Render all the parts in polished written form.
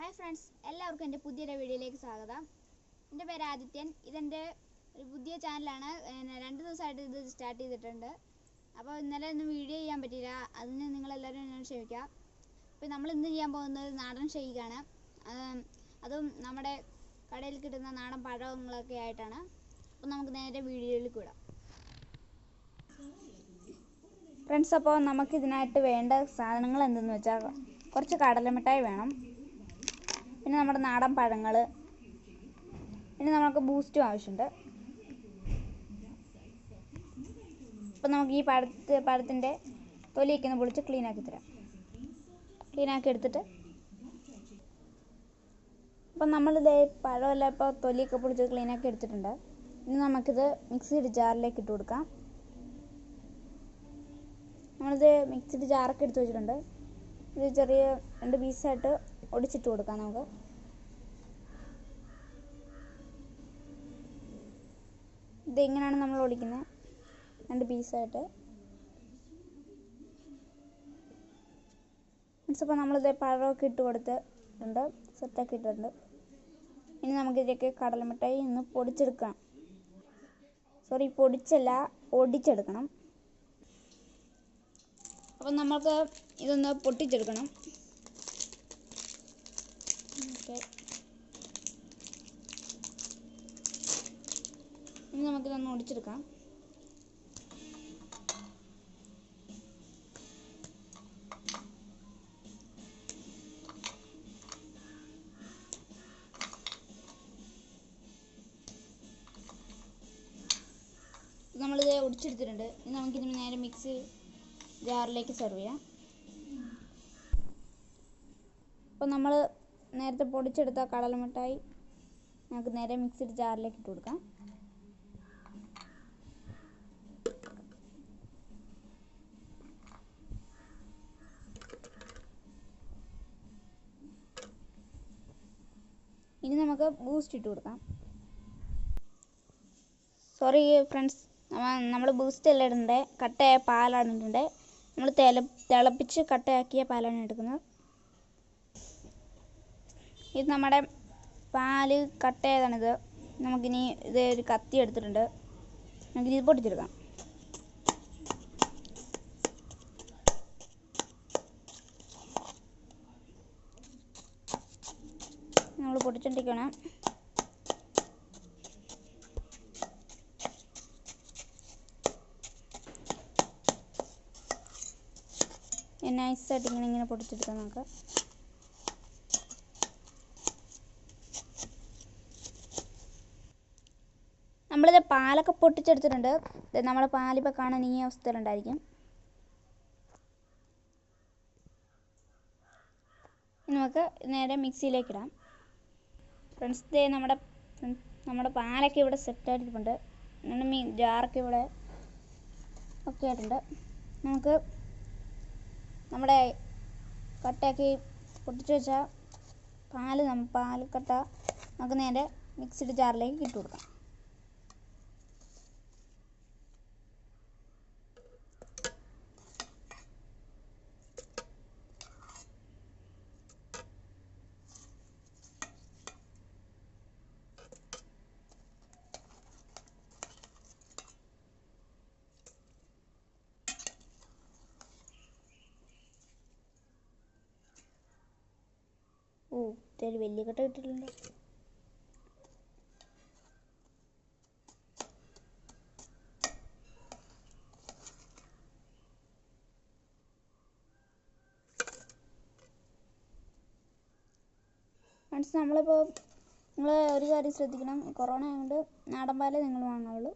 Hi friends, എല്ലാവർക്കും എൻ്റെ പുതിയൊരു വീഡിയോയിലേക്ക് സ്വാഗതം. എൻ്റെ പേര് ആദിത്യൻ. ഇതെൻ്റെ ഒരു പുതിയ ചാനലാണ്. 2 ദിവസമായിട്ട് ഇത് സ്റ്റാർട്ട് ചെയ്തിട്ടുണ്ട്. അപ്പോൾ ഇന്നലെ ഒന്നും വീഡിയോ ചെയ്യാൻ പറ്റിയില്ല. അതിന് നിങ്ങളെല്ലാവരും എന്നോട് ക്ഷമിക്കാം. അപ്പോൾ നമ്മൾ ഇന്ന് ചെയ്യാൻ പോകുന്നത് നാടൻ ഷെയ്ക്കാണ്. അതും നമ്മുടെ കടയിൽ കിട്ടുന്ന നാടൻ പഴങ്ങളൊക്കെ ആയിട്ടാണ്. അപ്പോൾ നമുക്ക് നേരെ വീഡിയോയിലേക്ക് വിടാം. ഫ്രണ്ട്സ്, അപ്പോൾ നമുക്കിതിനായിട്ട് വേണ്ട സാധനങ്ങൾ എന്തെന്ന് വെച്ചാൽ കുറച്ച് കടലമിഠായി വേണം, പിന്നെ നമ്മുടെ നാടൻ പഴങ്ങൾ, പിന്നെ നമുക്ക് ബൂസ്റ്റും ആവശ്യമുണ്ട്. അപ്പോൾ നമുക്ക് ഈ പഴത്തിൻ്റെ തൊലിയൊക്കെ ഒന്ന് പൊളിച്ച് ക്ലീനാക്കി എടുത്തിട്ട്, അപ്പം നമ്മളിത് പഴമെല്ലാം ഇപ്പോൾ തൊലിയൊക്കെ പൊളിച്ച് ക്ലീനാക്കി എടുത്തിട്ടുണ്ട്. ഇനി നമുക്കിത് മിക്സിയുടെ ജാറിലേക്ക് ഇട്ട് കൊടുക്കാം. നമ്മളിത് മിക്സിയുടെ ജാറൊക്കെ എടുത്ത് വെച്ചിട്ടുണ്ട്. ഇത് ചെറിയ 2 പീസായിട്ട് ഒടിച്ചിട്ട് കൊടുക്കാം. നമുക്ക് ഇതെങ്ങനെയാണ് നമ്മൾ ഒടിക്കുന്നത്, 2 പീസായിട്ട്. അപ്പോൾ നമ്മളിത് പഴമൊക്കെ ഇട്ട് കൊടുത്തിട്ടുണ്ട്, സെറ്റാക്കി ഇട്ടിട്ടുണ്ട്. ഇനി നമുക്കിതിലേക്ക് കടലമിഠായി ഒന്ന് പൊടിച്ചെടുക്കണം. പൊടിച്ചല്ല, ഒടിച്ചെടുക്കണം. അപ്പം നമ്മൾക്ക് ഇതൊന്ന് പൊട്ടിച്ചെടുക്കണം. ഓക്കെ, ഇനി നമുക്കിതൊന്ന് ഒടിച്ചെടുക്കാം. നമ്മളിത് ഒടിച്ചെടുത്തിട്ടുണ്ട്. ഇനി നമുക്കിതിന് നേരെ മിക്സി ജാറിലേക്ക് സെർവ് ചെയ്യാം. അപ്പോൾ നമ്മൾ നേരത്തെ പൊടിച്ചെടുത്ത കടലമിഠായി നമുക്ക് നേരെ മിക്സിയുടെ ജാറിലേക്ക് ഇട്ട് കൊടുക്കാം. ഇനി നമുക്ക് ബൂസ്റ്റ് ഇട്ട് കൊടുക്കാം. സോറി ഫ്രണ്ട്സ്, നമ്മൾ ബൂസ്റ്റ് എല്ലാം ഇടണ്ടേ, കട്ടയായ പാലാണ് ഇടണ്ടേ. നമ്മൾ തിളപ്പിച്ച് കട്ടയാക്കിയ പാലാണ് എടുക്കുന്നത്. ഇത് നമ്മുടെ പാല് കട്ടയായതാണിത്. നമുക്കിനി ഇത് ഒരു കത്തി എടുത്തിട്ടുണ്ട്, നമുക്കിനി ഇത് പൊട്ടിച്ചെടുക്കാം. നമ്മൾ പൊട്ടിച്ചോണ്ടിരിക്കണം. നൈസായിട്ട് ഇങ്ങനെ പൊട്ടിച്ചെടുക്കാം നമുക്ക്. നമ്മളിത് പാലൊക്കെ പൊട്ടിച്ചെടുത്തിട്ടുണ്ട്. നമ്മുടെ പാലിപ്പോൾ കാണാൻ ഈ അവസ്ഥയിലുണ്ടായിരിക്കും. നമുക്ക് നേരെ മിക്സിയിലേക്ക് ഇടാം. ഫ്രണ്ട്സ്, നമ്മുടെ പാലൊക്കെ ഇവിടെ സെറ്റായിട്ടുണ്ട്. ജാറൊക്കെ ഇവിടെ ഒക്കെ ആയിട്ടുണ്ട്. നമുക്ക് നമ്മുടെ കട്ടയാക്കി പൊട്ടിച്ച് വെച്ച പാൽക്കട്ട നമുക്ക് നേരെ മിക്സിയുടെ ജാറിലേക്ക് ഇട്ട് കൊടുക്കാം. ഇതൊരു വലിയ കട്ട കിട്ടിയിട്ടുണ്ട്. ഫ്രണ്ട്സ്, നമ്മളിപ്പോൾ നിങ്ങൾ ഒരു കാര്യം ശ്രദ്ധിക്കണം, കൊറോണ ആയതുകൊണ്ട് നാടൻ പാലേ നിങ്ങൾ വാങ്ങുള്ളൂ.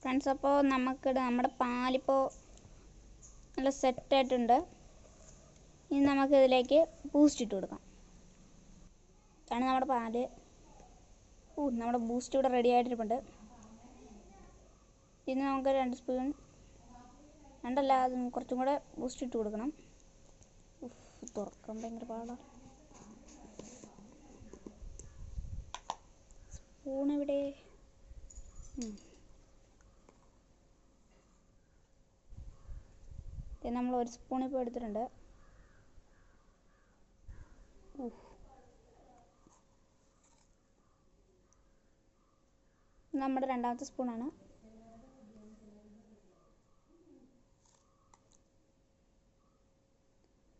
ഫ്രണ്ട്സ്, അപ്പോൾ നമ്മുടെ പാലിപ്പോൾ നല്ല സെറ്റായിട്ടുണ്ട്. ഇനി നമുക്കിതിലേക്ക് ബൂസ്റ്റ് ഇട്ട് കൊടുക്കാം. ഇതാണ് നമ്മുടെ പാല്. നമ്മുടെ ബൂസ്റ്റ് ഇവിടെ റെഡി ആയിട്ടിരിപ്പുണ്ട്. ഇനി നമുക്ക് 2 സ്പൂൺ രണ്ടല്ല, അത് കുറച്ചും കൂടെ ബൂസ്റ്റ് ഇട്ട് കൊടുക്കണം. തുറക്കാൻ ഭയങ്കര പാടാ. സ്പൂൺ എവിടെ? നമ്മൾ 1 സ്പൂൺ ഇപ്പോൾ എടുത്തിട്ടുണ്ട്. നമ്മുടെ രണ്ടാമത്തെ സ്പൂണാണ്.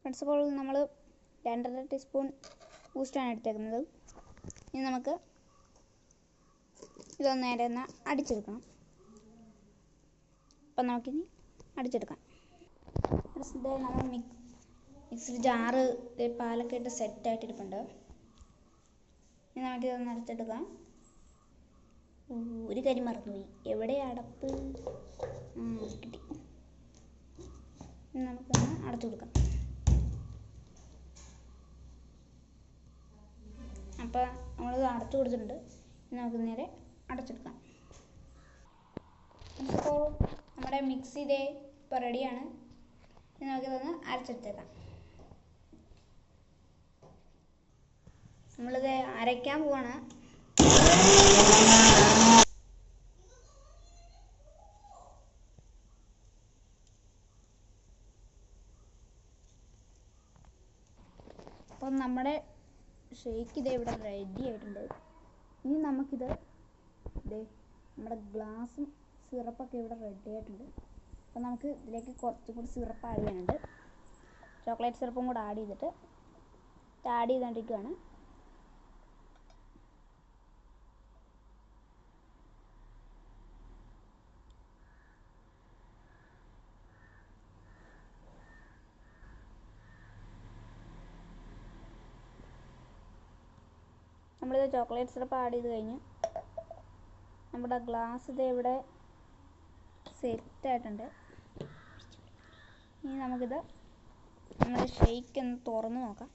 ഫ്രണ്ട്സ്, അപ്പോൾ നമ്മൾ 2.5 ടീസ്പൂൺ ബൂസ്റ്റാണ് എടുത്തേക്കുന്നത്. ഇനി നമുക്ക് ഇതൊന്ന് നേരെ ഒന്ന് അടിച്ചെടുക്കണം. അപ്പം നമുക്കിനി അടിച്ചെടുക്കാം. നമ്മൾ മിക്സിയുടെ ജാറ് പാലൊക്കെ ഇട്ട് സെറ്റായിട്ടിരിപ്പുണ്ട്. ഇനി നമുക്കിതൊന്ന് അടച്ചെടുക്കാം. ഒരു കാര്യം മറന്നുപോയി, എവിടെ അടപ്പ്? കിട്ടി. നമുക്കൊന്ന് അടച്ചു കൊടുക്കാം. അപ്പോൾ നമ്മളിത് അടച്ചു കൊടുത്തിട്ടുണ്ട്. ഇനി നമുക്ക് നേരെ അടച്ചെടുക്കാം. ഇപ്പോൾ നമ്മുടെ മിക്സി ഇതേ ഇപ്പോൾ റെഡിയാണ്. ഇനി നമുക്കിതൊന്ന് അരച്ചെടുത്തേക്കാം. നമ്മളിത് അരയ്ക്കാൻ പോവാണ്. അപ്പം നമ്മുടെ ഷേക്ക് ഇതേ ഇവിടെ റെഡി ആയിട്ടുണ്ട്. ഇനി നമുക്കിത് നമ്മുടെ ഗ്ലാസും സിറപ്പൊക്കെ ഇവിടെ റെഡി ആയിട്ടുണ്ട്. അപ്പം നമുക്ക് ഇതിലേക്ക് കുറച്ചും കൂടി സിറപ്പ് ആഡ് ചെയ്യാനുണ്ട്. ചോക്ലേറ്റ് സിറപ്പും കൂടെ ആഡ് ചെയ്തുകൊണ്ടിരിക്കുകയാണ്. നമ്മളിത് ചോക്ലേറ്റ് സിറപ്പ് ആഡ് ചെയ്ത് കഴിഞ്ഞ് നമ്മുടെ ഗ്ലാസ് ഇത് ഇവിടെ സെറ്റായിട്ടുണ്ട്. ഇനി നമുക്കിത് നമ്മുടെ ഷേക്ക് ഒന്ന് തുറന്ന് നോക്കാം.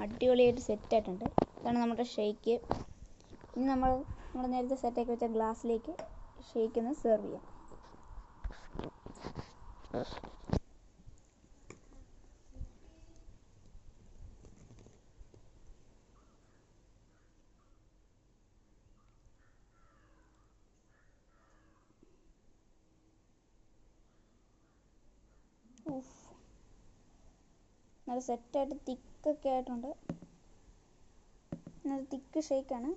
അടിപൊളിയായിട്ട് സെറ്റായിട്ടുണ്ട്. ഇതാണ് നമ്മുടെ ഷേക്ക്. ഇനി നമ്മൾ നേരത്തെ സെറ്റാക്കി വെച്ച ഗ്ലാസ്സിലേക്ക് ഷേക്ക് ഒന്ന് സെർവ് ചെയ്യാം. നല്ല സെറ്റായിട്ട് തിക്കൊക്കെ ആയിട്ടുണ്ട്. നല്ല തിക്ക് ഷേക്കാണ്.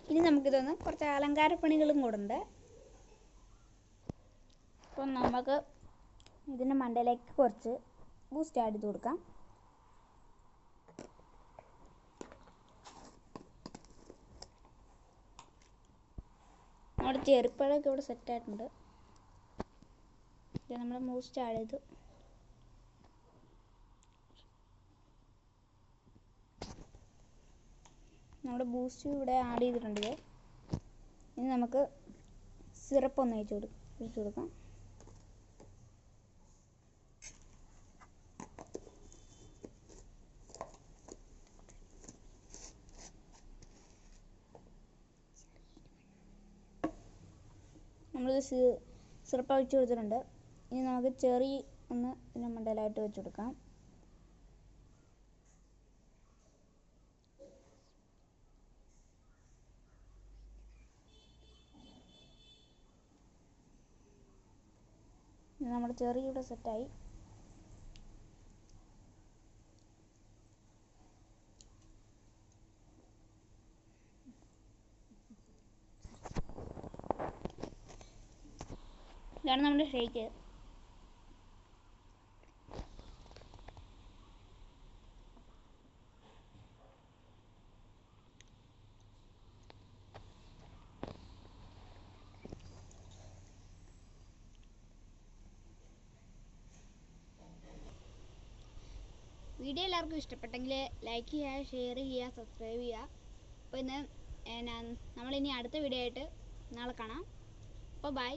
ഇനി നമുക്കിതൊന്ന് കുറച്ച് അലങ്കാരപ്പണികളും കൂടെ ഉണ്ട്. അപ്പം നമുക്ക് ഇതിൻ്റെ മണ്ടയിലേക്ക് കുറച്ച് ബൂസ്റ്റ് ആഡ് ചെയ്ത് കൊടുക്കാം. നമ്മുടെ ചെറുപ്പഴമൊക്കെ ഇവിടെ സെറ്റായിട്ടുണ്ട്. ഇത് നമ്മൾ ബൂസ്റ്റ് ആഡ് ചെയ്തു. നമ്മുടെ ബൂസ്റ്റ് ഇവിടെ ആഡ് ചെയ്തിട്ടുണ്ട്. ഇനി നമുക്ക് സിറപ്പ് ഒന്ന് ഒഴിച്ചു കൊടുക്കാം. നമ്മൾ സിറപ്പ് ഒഴിച്ചു കൊടുത്തിട്ടുണ്ട്. ഇനി നമുക്ക് ചെറി ഒന്ന് ഇതിൻ്റെ മണ്ടയിലായിട്ട് വെച്ച് കൊടുക്കാം. നമ്മുടെ ചെറി ഇവിടെ സെറ്റായി. ഇതാണ് നമ്മുടെ ഷേക്ക്. വീഡിയോ എല്ലാവർക്കും ഇഷ്ടപ്പെട്ടെങ്കിൽ ലൈക്ക് ചെയ്യുക, ഷെയർ ചെയ്യുക, സബ്സ്ക്രൈബ് ചെയ്യുക. അപ്പോൾ നമ്മളിനി അടുത്ത വീഡിയോ ആയിട്ട് നാളെ കാണാം. അപ്പോൾ ബൈ.